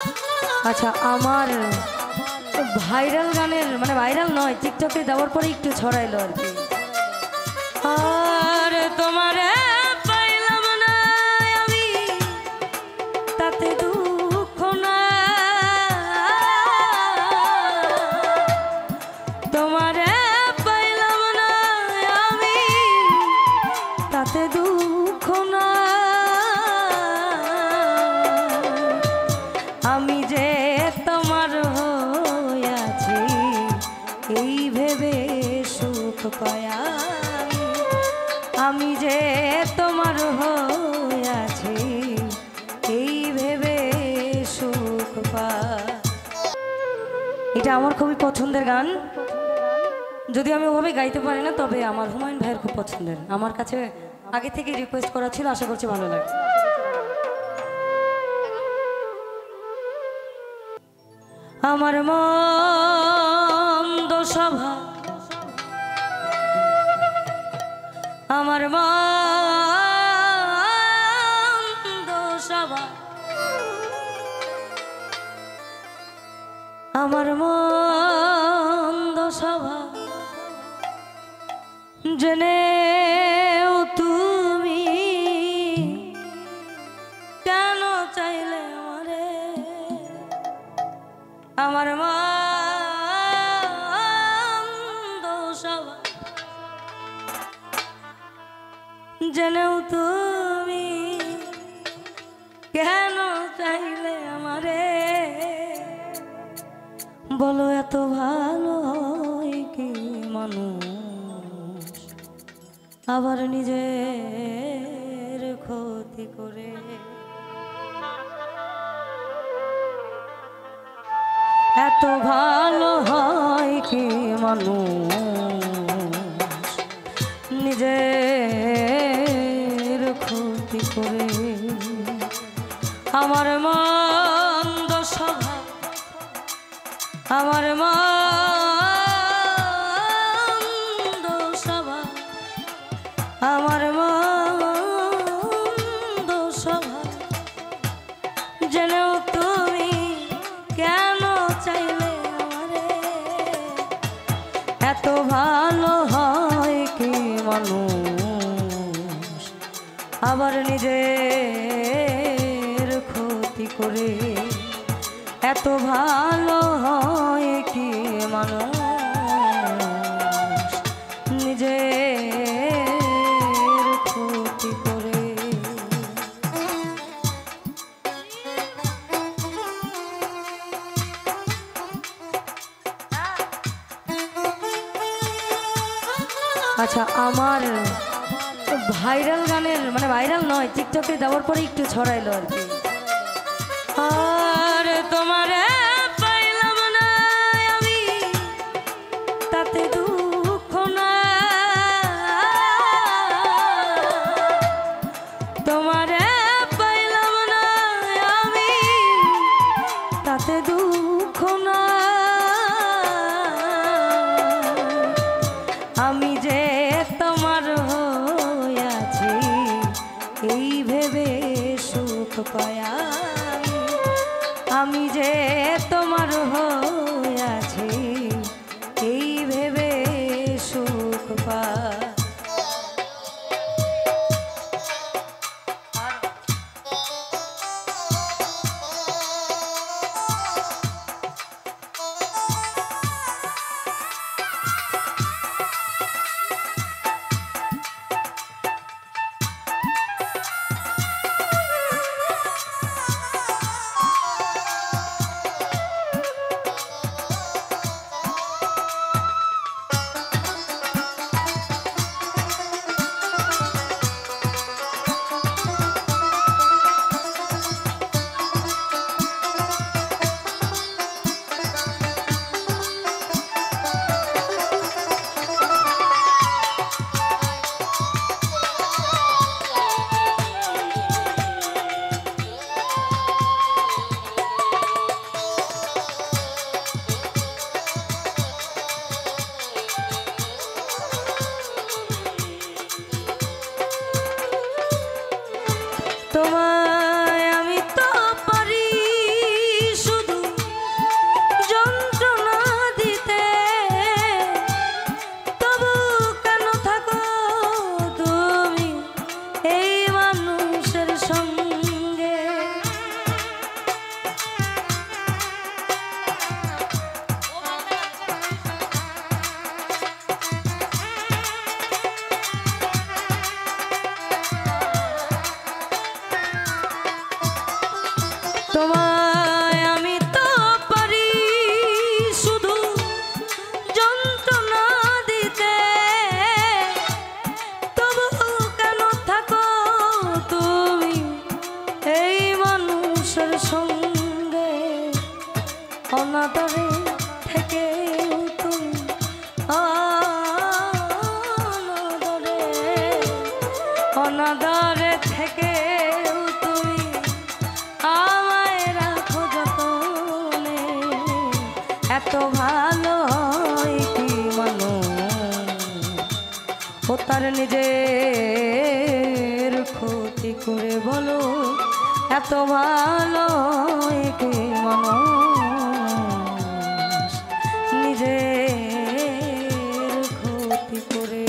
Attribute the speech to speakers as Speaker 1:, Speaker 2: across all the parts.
Speaker 1: আচ্ছা, আমার ভাইরাল গানের মানে ভাইরাল নয়, টিকটকে দেওয়ার পরে একটু ছড়াইলো আর কি। আর তোমারে পাইলাম না আমি, তাতে দুঃখ না। তোমারে পাইলাম না আমি, তাতে দুঃখ না। আমি যে তোমার হইয়াছি এই ভেবে সুখ পায়া, আমি যে তোমার হইয়াছি এই ভেবে সুখ পা। এটা আমার খুবই পছন্দের গান, যদি আমি ওভাবে গাইতে পারি না তবে আমার হুমায়ুন ভাইয়ের খুব পছন্দের। আমার কাছে আগে থেকে রিকোয়েস্ট করা ছিল, আশা করছি ভালো লাগে। আমার মন্দ স্বভাব, আমার মন্দ স্বভাব, আমার মন্দ স্বভাব জেনেও তুমি কেন চাইলে আমারে। আমার মন্দ স্বভাব জেনেও তুমি কেন চাইলে আমারে। বলো এত ভালো হয় কি মানুষ আবার নিজের ক্ষতি করে। এত ভালো হয় কি মানুষ নিজের ক্ষতি করে। আমার মন্দ স্বভাব, আমার মন্দ স্বভাব, আমার মন্দ স্বভাব জেনেও তুমি কেন চাইলে আমারে। এত ভালো হয় কি মানুষ আবার নিজের ক্ষতি করে। এত ভালো হয় কি মানুষ নিজের ক্ষতি করে। আচ্ছা, আমার ভাইরাল গানের মানে ভাইরাল নয়, টিকটকে দেওয়ার পরে একটু ছড়াইলো আর কি। আর তোমারে পাইলাম না আমি, তাতে দুঃখ না। তোমারে পাইলাম না আমি, তাতে দুঃখ না। আমি যে তোমার হইয়াছি এই ভেবে সুখ পায়া, আমি যে তোমার হইয়াছি এই ভেবে সুখ পা। অনাদরে থেকে তুমি অনাদরে অনাদরে থেকে তুমি আমায় রাখো যতনে এত ভালো কি মানুষ ও তার নিজের ক্ষতি করে বলো এত ভালো কি মানুষ নিজের ক্ষতি করে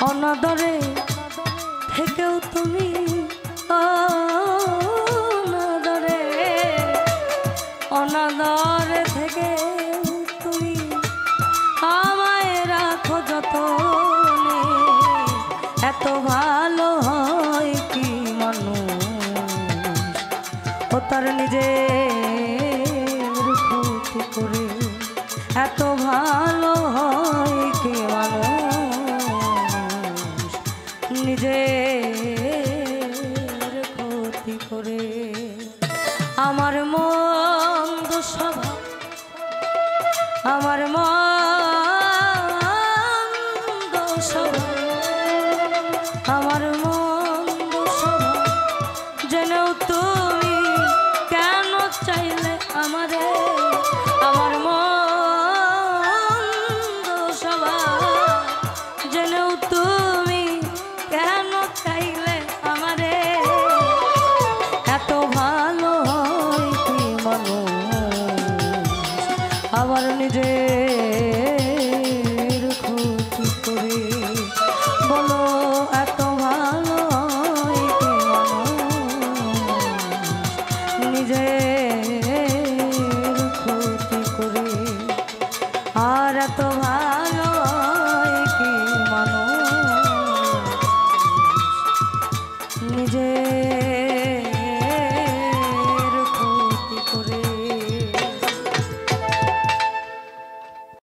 Speaker 1: অনাদরে থেকেও তুমি অনাদরে অনাদরে থেকে তুমি আমায় রাখো যতনে এত ভালো হয় কি মানুষ ও তার নিজের ক্ষতি করে এত ভালো হয় কি মানুষ নিজের ক্ষতি করে আমার মন্দ স্বভাব আমার মন